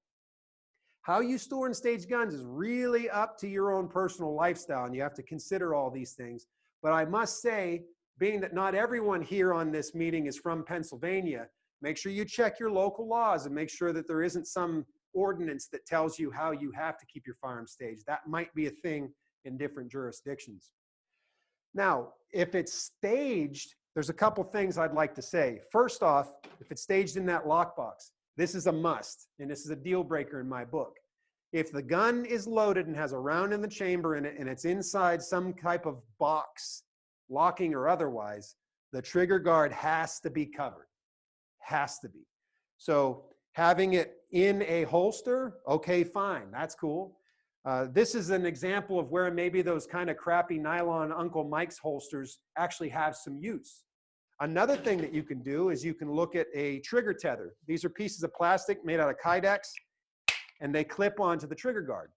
How you store and stage guns is really up to your own personal lifestyle, and you have to consider all these things. But I must say, being that not everyone here on this meeting is from Pennsylvania, make sure you check your local laws and make sure that there isn't some ordinance that tells you how you have to keep your firearm staged. That might be a thing in different jurisdictions. Now, if it's staged, there's a couple things I'd like to say. First off, if it's staged in that lockbox, this is a must, and this is a deal breaker in my book. If the gun is loaded and has a round in the chamber in it, and it's inside some type of box, locking or otherwise, the trigger guard has to be covered. Has to be. So having it in a holster, okay, fine, that's cool. This is an example of where maybe those kind of crappy nylon Uncle Mike's holsters actually have some use. Another thing that you can do is you can look at a trigger tether. These are pieces of plastic made out of Kydex, and they clip onto the trigger guard.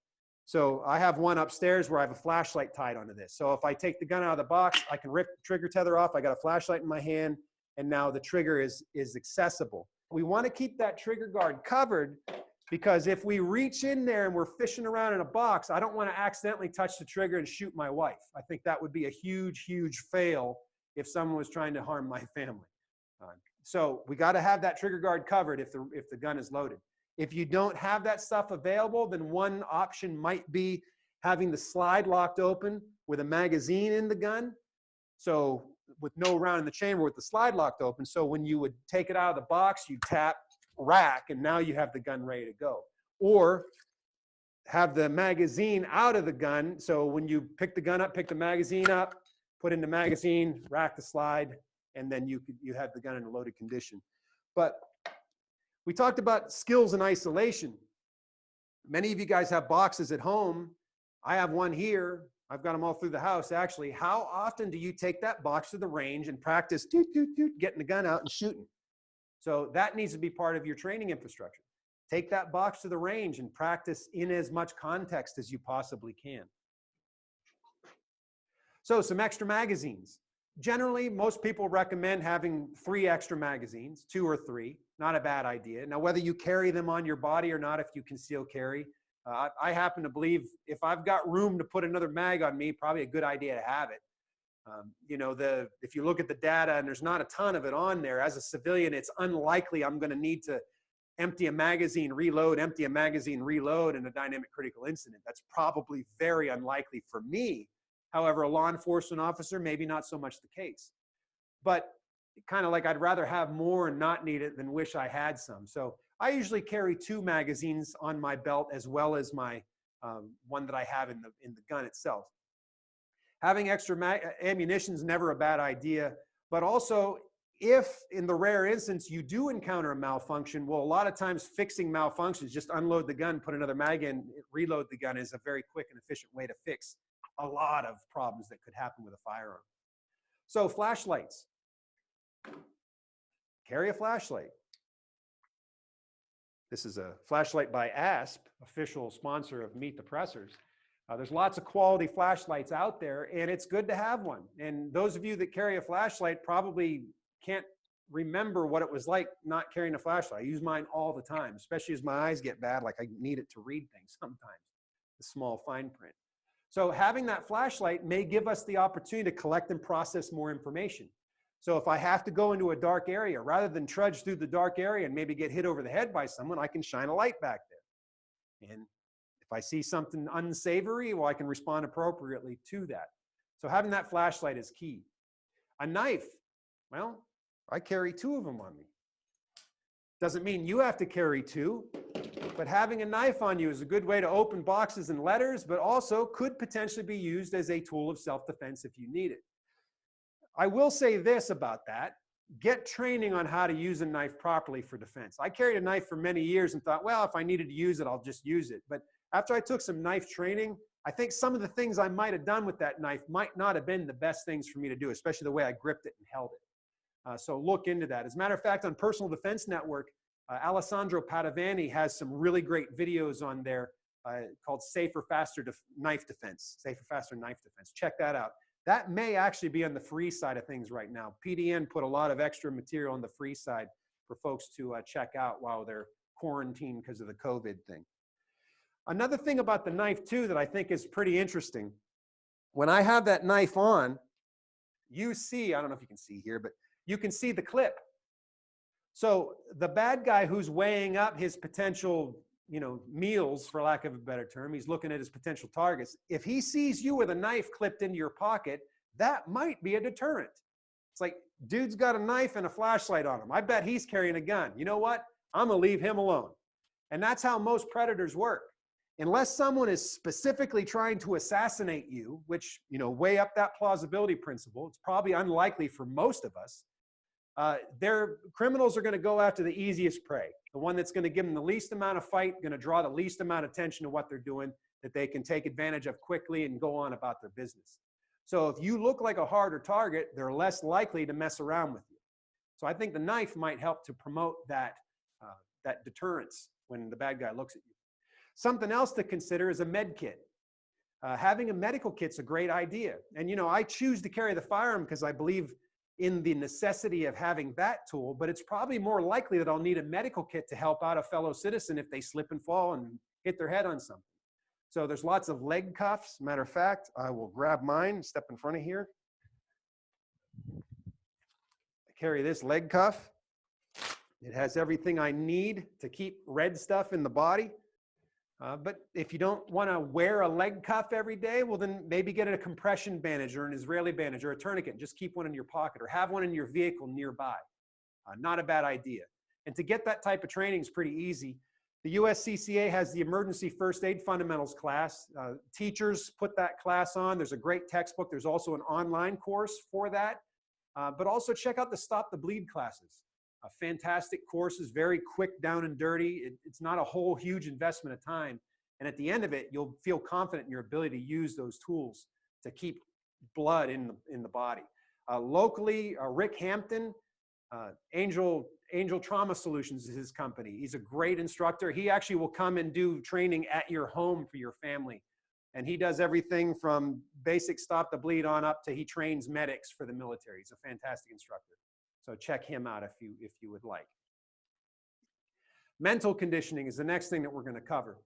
So I have one upstairs where I have a flashlight tied onto this. So if I take the gun out of the box, I can rip the trigger tether off. I got a flashlight in my hand, and now the trigger is accessible. We want to keep that trigger guard covered because if we reach in there and we're fishing around in a box, I don't want to accidentally touch the trigger and shoot my wife. I think that would be a huge, huge fail if someone was trying to harm my family. So we got to have that trigger guard covered if the gun is loaded. If you don't have that stuff available, then one option might be having the slide locked open with a magazine in the gun. So with no round in the chamber with the slide locked open. So when you would take it out of the box, you tap rack, and now you have the gun ready to go. Or have the magazine out of the gun. So when you pick the gun up, pick the magazine up, put in the magazine, rack the slide, and then you have the gun in a loaded condition. But we talked about skills in isolation. Many of you guys have boxes at home. I have one here. I've got them all through the house, actually. How often do you take that box to the range and practice getting the gun out and shooting? So that needs to be part of your training infrastructure. Take that box to the range and practice in as much context as you possibly can. So some extra magazines. Generally, most people recommend having 3 extra magazines, 2 or 3. Not a bad idea. Now, whether you carry them on your body or not, if you conceal carry, I happen to believe if I've got room to put another mag on me, probably a good idea to have it. You know, if you look at the data and there's not a ton of it on there, as a civilian, it's unlikely I'm going to need to empty a magazine, reload, empty a magazine, reload in a dynamic critical incident. That's probably very unlikely for me. However, a law enforcement officer, maybe not so much the case. But kind of like I'd rather have more and not need it than wish I had some. So I usually carry 2 magazines on my belt as well as my one that I have in the gun itself. Having extra ammunition is never a bad idea, but also if in the rare instance you do encounter a malfunction, well, a lot of times fixing malfunctions, just unload the gun, put another mag in, reload the gun is a very quick and efficient way to fix a lot of problems that could happen with a firearm. So flashlights. Carry a flashlight. This is a flashlight by ASP, official sponsor of Meet the Pressers. There's lots of quality flashlights out there, and it's good to have one. And those of you that carry a flashlight probably can't remember what it was like not carrying a flashlight. I use mine all the time, especially as my eyes get bad, like I need it to read things sometimes, the small fine print. So having that flashlight may give us the opportunity to collect and process more information. So if I have to go into a dark area, rather than trudge through the dark area and maybe get hit over the head by someone, I can shine a light back there. And if I see something unsavory, well, I can respond appropriately to that. So having that flashlight is key. A knife, well, I carry 2 of them on me. Doesn't mean you have to carry 2, but having a knife on you is a good way to open boxes and letters, but also could potentially be used as a tool of self-defense if you need it. I will say this about that. Get training on how to use a knife properly for defense. I carried a knife for many years and thought, well, if I needed to use it, I'll just use it. But after I took some knife training, I think some of the things I might have done with that knife might not have been the best things for me to do, especially the way I gripped it and held it. So look into that. As a matter of fact, on Personal Defense Network, Alessandro Padavani has some really great videos on there called Safer, Faster Knife Defense. Safer, Faster Knife Defense. Check that out. That may actually be on the free side of things right now. PDN put a lot of extra material on the free side for folks to check out while they're quarantined because of the COVID thing. Another thing about the knife too that I think is pretty interesting, when I have that knife on, you see, I don't know if you can see here, but you can see the clip. So the bad guy who's weighing up his potential, meals, for lack of a better term, he's looking at his potential targets. If he sees you with a knife clipped into your pocket, that might be a deterrent. It's like, dude's got a knife and a flashlight on him. I bet he's carrying a gun. You know what? I'm gonna leave him alone. And that's how most predators work. Unless someone is specifically trying to assassinate you, which, weigh up that plausibility principle, it's probably unlikely for most of us. Their criminals are going to go after the easiest prey, the one that's going to give them the least amount of fight, going to draw the least amount of attention to what they're doing, that they can take advantage of quickly and go on about their business. So if you look like a harder target, they're less likely to mess around with you. So I think the knife might help to promote that deterrence when the bad guy looks at you. Something else to consider is a med kit. Having a medical kit's a great idea. And I choose to carry the firearm because I believe in the necessity of having that tool, but it's probably more likely that I'll need a medical kit to help out a fellow citizen if they slip and fall and hit their head on something. So there's lots of leg cuffs. Matter of fact, I will grab mine, step in front of here. I carry this leg cuff. It has everything I need to keep red stuff in the body. But if you don't want to wear a leg cuff every day, well, then maybe get a compression bandage or an Israeli bandage or a tourniquet and just keep one in your pocket or have one in your vehicle nearby. Not a bad idea. And to get that type of training is pretty easy. The USCCA has the Emergency First Aid Fundamentals class. Teachers put that class on. There's a great textbook. There's also an online course for that. But also check out the Stop the Bleed classes. Fantastic courses, very quick, down and dirty. It's not a whole huge investment of time. And at the end of it, you'll feel confident in your ability to use those tools to keep blood in the body. Locally, Rick Hampton, Angel Trauma Solutions is his company. He's a great instructor. He actually will come and do training at your home for your family. And he does everything from basic Stop the Bleed on up to he trains medics for the military. He's a fantastic instructor. So check him out if you would like. Mental conditioning is the next thing that we're going to cover.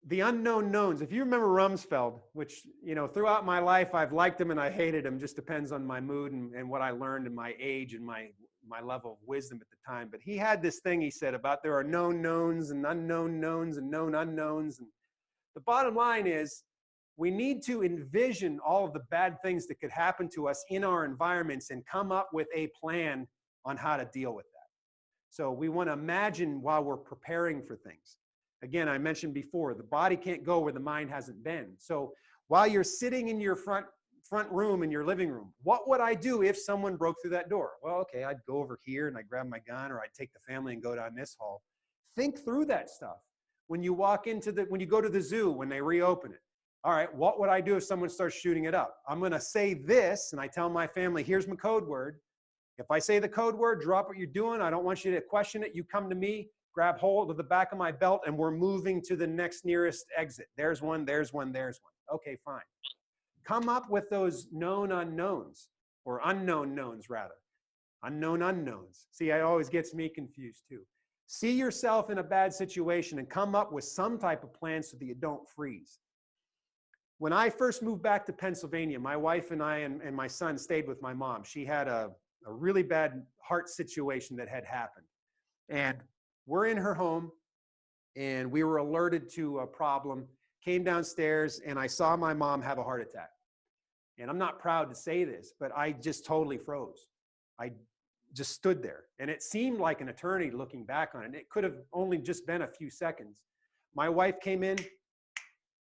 The unknown knowns. If you remember Rumsfeld, which, throughout my life, I've liked him and I hated him, just depends on my mood and what I learned and my age and my my level of wisdom at the time, but he had this thing he said about there are known knowns and unknown knowns and known unknowns. And the bottom line is we need to envision all of the bad things that could happen to us in our environments and come up with a plan on how to deal with that. So we want to imagine while we're preparing for things. Again, I mentioned before, the body can't go where the mind hasn't been. So while you're sitting in your front room in your living room, what would I do if someone broke through that door? Well, okay, I'd go over here and I'd grab my gun, or I'd take the family and go down this hall. Think through that stuff. When you walk into when you go to the zoo, when they reopen it, all right, what would I do if someone starts shooting it up? I'm going to say this, and I tell my family, here's my code word. If I say the code word, drop what you're doing. I don't want you to question it. You come to me, grab hold of the back of my belt, and we're moving to the next nearest exit. There's one, there's one, there's one. Okay, fine. Come up with those known unknowns, or unknown knowns rather. Unknown unknowns. See, it always gets me confused too. See yourself in a bad situation and come up with some type of plan so that you don't freeze. When I first moved back to Pennsylvania, my wife and I and my son stayed with my mom. She had a really bad heart situation that had happened. And we're in her home, and we were alerted to a problem, came downstairs, and I saw my mom have a heart attack. And I'm not proud to say this, but I just totally froze. I just stood there. And it seemed like an eternity looking back on it. It could have only just been a few seconds. My wife came in,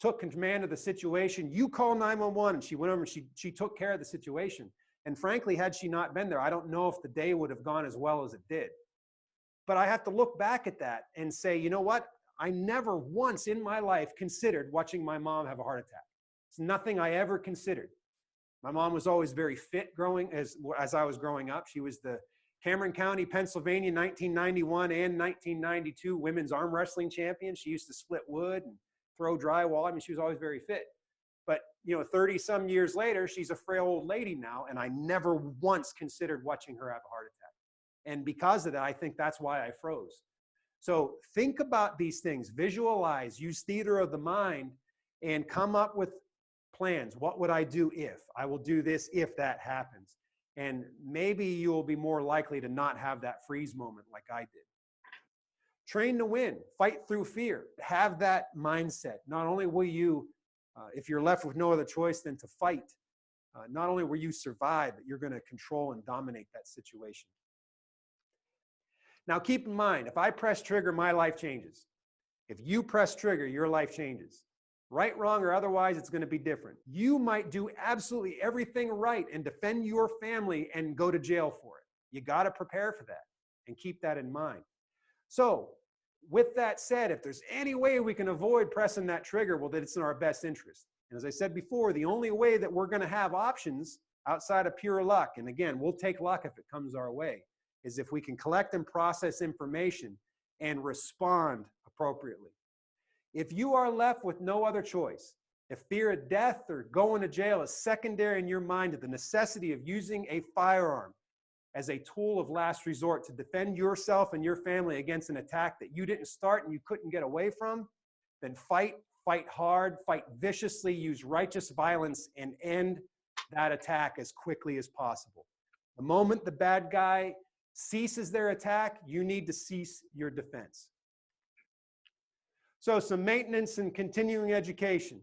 took command of the situation. You call 911. And she went over and she took care of the situation. And frankly, had she not been there, I don't know if the day would have gone as well as it did. But I have to look back at that and say, you know what? I never once in my life considered watching my mom have a heart attack. It's nothing I ever considered. My mom was always very fit as I was growing up. She was the Cameron County, Pennsylvania, 1991 and 1992 women's arm wrestling champion. She used to split wood and throw drywall. I mean, she was always very fit. But, 30 some years later, she's a frail old lady now, and I never once considered watching her have a heart attack. And because of that, I think that's why I froze. So think about these things, visualize, use theater of the mind, and come up with plans. What would I do if? I will do this if that happens. And maybe you will be more likely to not have that freeze moment like I did. Train to win, fight through fear. Have that mindset. Not only will you, if you're left with no other choice than to fight, not only will you survive, but you're going to control and dominate that situation. Now keep in mind, if I press trigger, my life changes. If you press trigger, your life changes. Right, wrong, or otherwise, it's going to be different. You might do absolutely everything right and defend your family and go to jail for it. You got to prepare for that and keep that in mind. So with that said, if there's any way we can avoid pressing that trigger, well, then it's in our best interest. And as I said before, the only way that we're going to have options outside of pure luck, and again, we'll take luck if it comes our way, is if we can collect and process information and respond appropriately. If you are left with no other choice, if fear of death or going to jail is secondary in your mind to the necessity of using a firearm as a tool of last resort to defend yourself and your family against an attack that you didn't start and you couldn't get away from, then fight hard, fight viciously, use righteous violence, and end that attack as quickly as possible. The moment the bad guy ceases their attack, you need to cease your defense. So some maintenance and continuing education.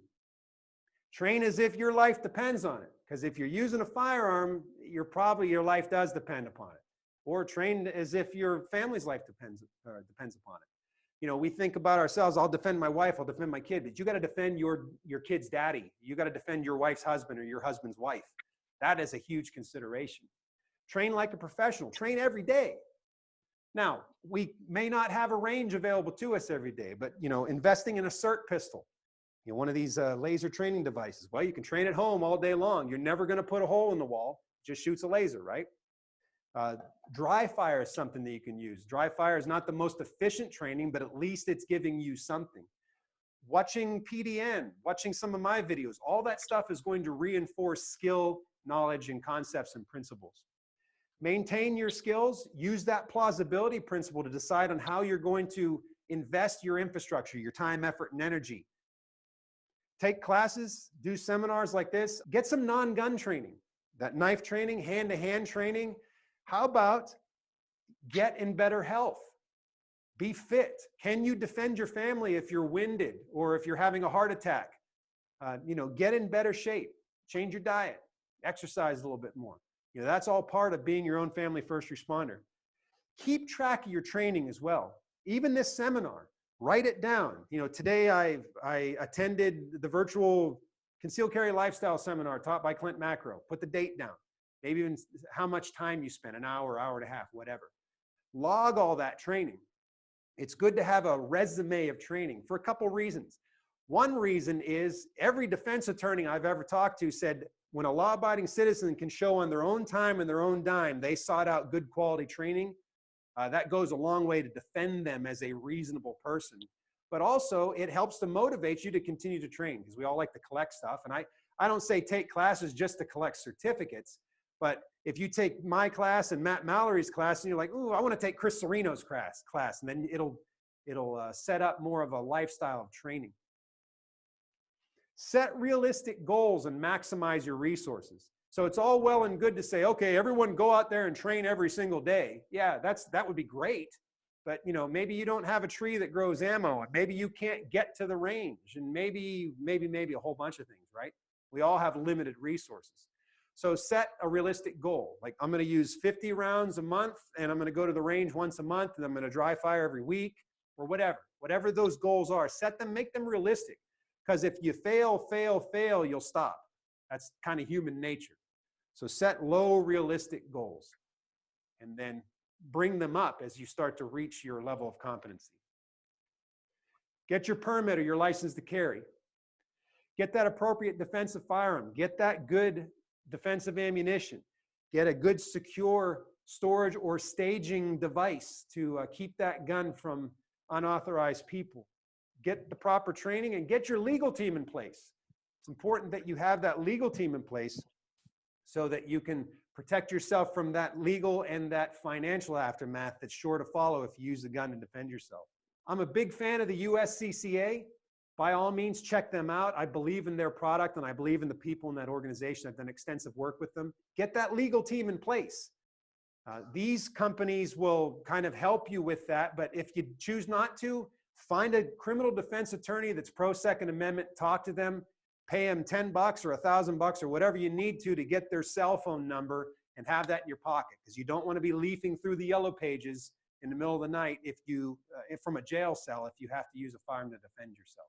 Train as if your life depends on it. Because if you're using a firearm, your life does depend upon it. Or train as if your family's life depends upon it. We think about ourselves, I'll defend my wife, I'll defend my kid, but you got to defend your kid's daddy. You got to defend your wife's husband or your husband's wife. That is a huge consideration. Train like a professional. Train every day. Now, we may not have a range available to us every day, but, investing in a SIRT pistol, one of these laser training devices, well, you can train at home all day long. You're never going to put a hole in the wall. It just shoots a laser, right? Dry fire is something that you can use. Dry fire is not the most efficient training, but at least it's giving you something. Watching PDN, watching some of my videos, all that stuff is going to reinforce skill, knowledge, and concepts and principles. Maintain your skills. Use that plausibility principle to decide on how you're going to invest your infrastructure, your time, effort, and energy. Take classes, do seminars like this. Get some non-gun training, that knife training, hand-to-hand training. How about Get in better health. Be fit. Can you defend your family if you're winded or if you're having a heart attack? Get in better shape. Change your diet. Exercise a little bit more. That's all part of being your own family first responder. Keep track of your training as well. Even this seminar, write it down. Today I attended the virtual concealed carry lifestyle seminar taught by Clint Macro. Put the date down. Maybe even how much time you spent, an hour, hour and a half, whatever. Log all that training. It's good to have a resume of training for a couple reasons. One reason is every defense attorney I've ever talked to said when a law-abiding citizen can show on their own time and their own dime they sought out good quality training, that goes a long way to defend them as a reasonable person. But also it helps to motivate you to continue to train because we all like to collect stuff. And I don't say take classes just to collect certificates, but if you take my class and Matt Mallory's class and you're like, ooh, I want to take Chris Serino's class, and then it'll set up more of a lifestyle of training. Set realistic goals and maximize your resources. So it's all well and good to say, okay, everyone go out there and train every single day. Yeah, that would be great. But maybe you don't have a tree that grows ammo, and maybe you can't get to the range, and maybe a whole bunch of things, right? We all have limited resources. So set a realistic goal. Like I'm going to use 50 rounds a month, and I'm going to go to the range once a month, and I'm going to dry fire every week, or whatever those goals are. Set them, make them realistic. Because if you fail, you'll stop. That's kind of human nature. So set low, realistic goals, and then bring them up as you start to reach your level of competency. Get your permit or your license to carry. Get that appropriate defensive firearm. Get that good defensive ammunition. Get a good secure storage or staging device to keep that gun from unauthorized people. Get the proper training and get your legal team in place. It's important that you have that legal team in place so that you can protect yourself from that legal and that financial aftermath that's sure to follow if you use the gun to defend yourself. I'm a big fan of the USCCA. By all means, check them out. I believe in their product and I believe in the people in that organization. I've done extensive work with them. Get that legal team in place. These companies will kind of help you with that, but if you choose not to, find a criminal defense attorney that's pro-Second Amendment, talk to them, pay them $10 or $1,000 or whatever you need to get their cell phone number and have that in your pocket, because you don't want to be leafing through the yellow pages in the middle of the night if from a jail cell if you have to use a firearm to defend yourself.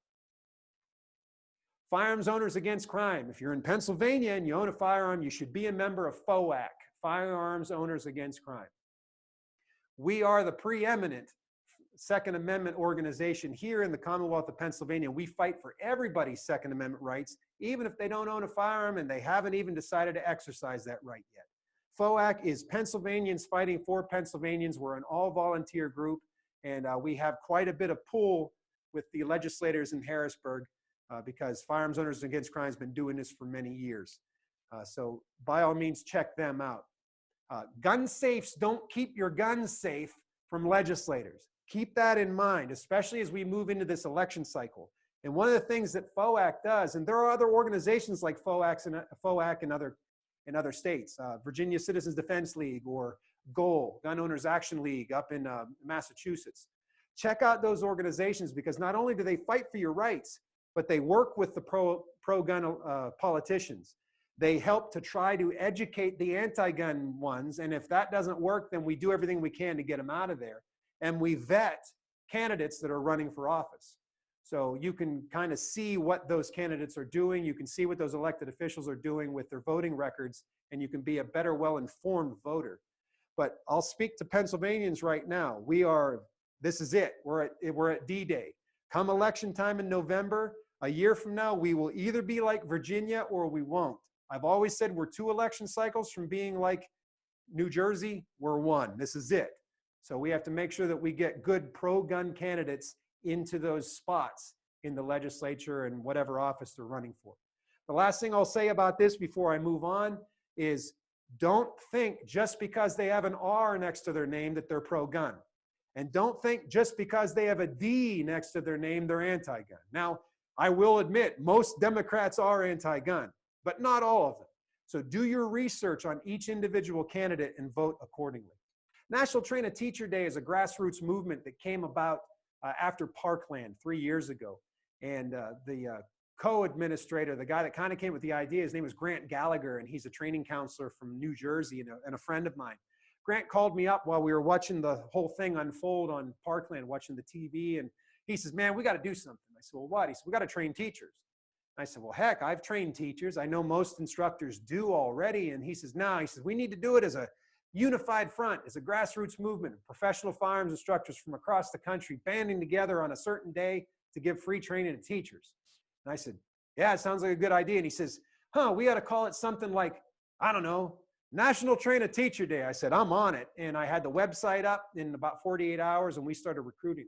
Firearms Owners Against Crime. If you're in Pennsylvania and you own a firearm, you should be a member of FOAC, Firearms Owners Against Crime. We are the preeminent Second Amendment organization here in the Commonwealth of Pennsylvania. We fight for everybody's Second Amendment rights, even if they don't own a firearm and they haven't even decided to exercise that right yet. FOAC is Pennsylvanians fighting for Pennsylvanians. We're an all-volunteer group, and we have quite a bit of pull with the legislators in Harrisburg because Firearms Owners Against Crime has been doing this for many years. So by all means, check them out. Gun safes don't keep your guns safe from legislators. Keep that in mind, especially as we move into this election cycle. And one of the things that FOAC does, and there are other organizations like FOAC in other states, Virginia Citizens Defense League or GOAL, Gun Owners Action League up in Massachusetts. Check out those organizations because not only do they fight for your rights, but they work with the pro-gun politicians. They help to try to educate the anti-gun ones, and if that doesn't work, then we do everything we can to get them out of there. And we vet candidates that are running for office. So you can kind of see what those candidates are doing. You can see what those elected officials are doing with their voting records, and you can be a better, well-informed voter. But I'll speak to Pennsylvanians right now. This is it. We're at D-Day. Come election time in November, a year from now, we will either be like Virginia or we won't. I've always said we're 2 election cycles from being like New Jersey. We're 1. This is it. So we have to make sure that we get good pro-gun candidates into those spots in the legislature and whatever office they're running for. The last thing I'll say about this before I move on is don't think just because they have an R next to their name that they're pro-gun. And don't think just because they have a D next to their name, they're anti-gun. Now, I will admit, most Democrats are anti-gun, but not all of them. So do your research on each individual candidate and vote accordingly. National Train a Teacher Day is a grassroots movement that came about after Parkland 3 years ago. And the co-administrator, the guy that kind of came with the idea, his name was Grant Gallagher, and he's a training counselor from New Jersey and a friend of mine. Grant called me up while we were watching the whole thing unfold on Parkland, watching the TV, and he says, man, we got to do something. I said, well, what? He said, we got to train teachers. I said, well, heck, I've trained teachers. I know most instructors do already. And he says, no, he says, we need to do it as a unified front, as a grassroots movement of professional firearms instructors from across the country banding together on a certain day to give free training to teachers. And I said, yeah, it sounds like a good idea. And he says, we ought to call it something like, I don't know, National Train a Teacher Day. I said, I'm on it. And I had the website up in about 48 hours and we started recruiting.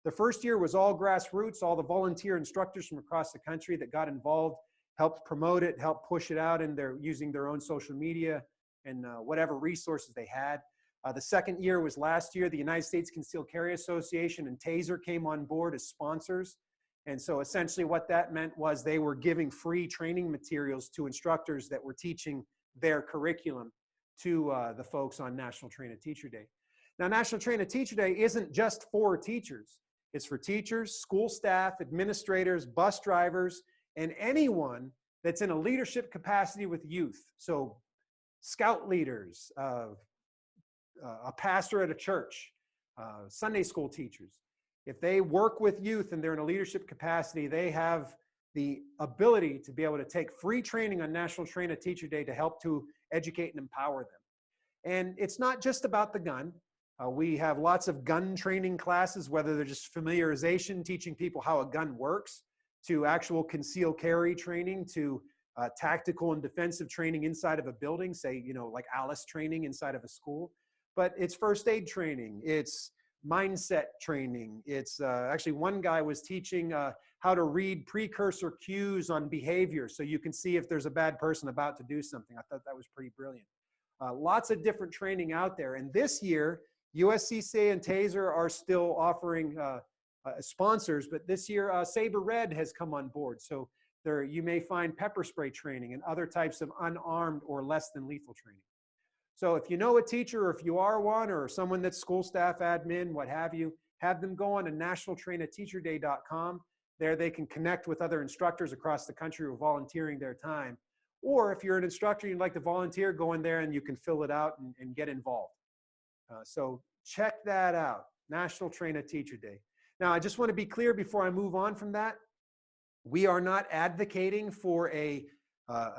The first year was all grassroots. All the volunteer instructors from across the country that got involved helped promote it, helped push it out, and they're using their own social media and whatever resources they had. The second year was last year. The United States Concealed Carry Association and TASER came on board as sponsors. And so essentially what that meant was they were giving free training materials to instructors that were teaching their curriculum to the folks on National Train a Teacher Day. Now, National Train a Teacher Day isn't just for teachers. It's for teachers, school staff, administrators, bus drivers, and anyone that's in a leadership capacity with youth. So scout leaders, a pastor at a church, Sunday school teachers. If they work with youth and they're in a leadership capacity, they have the ability to be able to take free training on National Train a Teacher Day to help to educate and empower them. And it's not just about the gun. We have lots of gun training classes, whether they're just familiarization, teaching people how a gun works, to actual concealed carry training, to tactical and defensive training inside of a building, say, like Alice training inside of a school. But it's first aid training, it's mindset training. It's actually one guy was teaching how to read precursor cues on behavior so you can see if there's a bad person about to do something. I thought that was pretty brilliant. Lots of different training out there. And this year, USCCA and TASER are still offering sponsors, but this year Saber Red has come on board. So there you may find pepper spray training and other types of unarmed or less than lethal training. So if you know a teacher, or if you are one, or someone that's school staff, admin, what have you, have them go on to nationaltrainateacherday.com. There they can connect with other instructors across the country who are volunteering their time. Or if you're an instructor and you'd like to volunteer, go in there and you can fill it out and get involved. So check that out, National Train a Teacher Day. Now, I just want to be clear before I move on from that. We are not advocating for a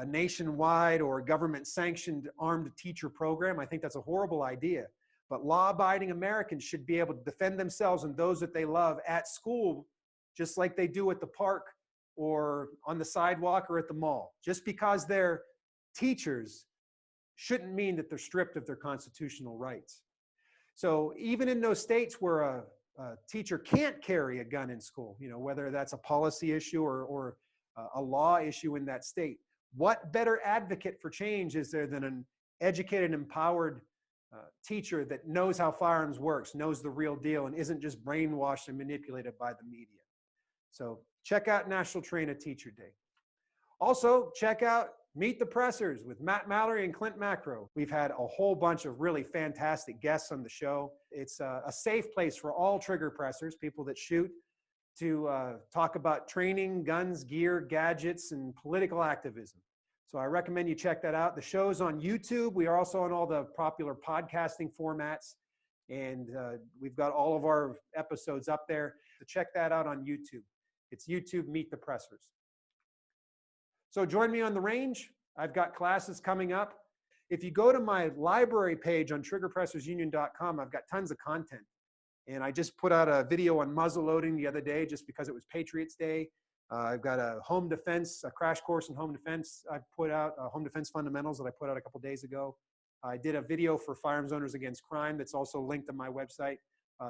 nationwide or government-sanctioned armed teacher program. I think that's a horrible idea. But law-abiding Americans should be able to defend themselves and those that they love at school, just like they do at the park or on the sidewalk or at the mall. Just because they're teachers shouldn't mean that they're stripped of their constitutional rights. So even in those states where a teacher can't carry a gun in school, whether that's a policy issue or a law issue in that state, what better advocate for change is there than an educated, empowered teacher that knows how firearms works, knows the real deal, and isn't just brainwashed and manipulated by the media? So check out National Train a Teacher Day. Also, check out Meet the Pressers with Matt Mallory and Clint Macro. We've had a whole bunch of really fantastic guests on the show. It's a safe place for all trigger pressers, people that shoot, to talk about training, guns, gear, gadgets, and political activism. So I recommend you check that out. The show's on YouTube. We are also on all the popular podcasting formats, and we've got all of our episodes up there. So check that out on YouTube. It's YouTube Meet the Pressers. So join me on the range. I've got classes coming up. If you go to my library page on triggerpressersunion.com, I've got tons of content. And I just put out a video on muzzle loading the other day just because it was Patriots Day. I've got a home defense, a crash course in home defense I put out, home defense fundamentals that I put out a couple days ago. I did a video for Firearms Owners Against Crime that's also linked on my website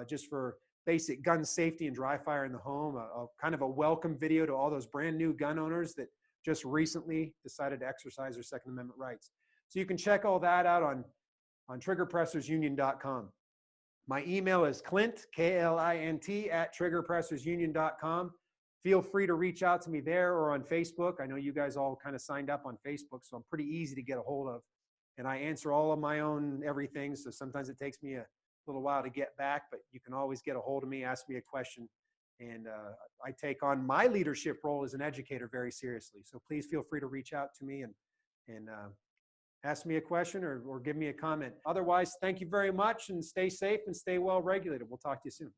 just for basic gun safety and dry fire in the home, a kind of a welcome video to all those brand new gun owners that just recently decided to exercise their Second Amendment rights. So you can check all that out on triggerpressersunion.com. My email is Clint, K-L-I-N-T, @triggerpressersunion.com. Feel free to reach out to me there or on Facebook. I know you guys all kind of signed up on Facebook, so I'm pretty easy to get a hold of. And I answer all of my own everything, so sometimes it takes me a little while to get back, but you can always get a hold of me, ask me a question. And I take on my leadership role as an educator very seriously. So please feel free to reach out to me and ask me a question or give me a comment. Otherwise, thank you very much and stay safe and stay well regulated. We'll talk to you soon.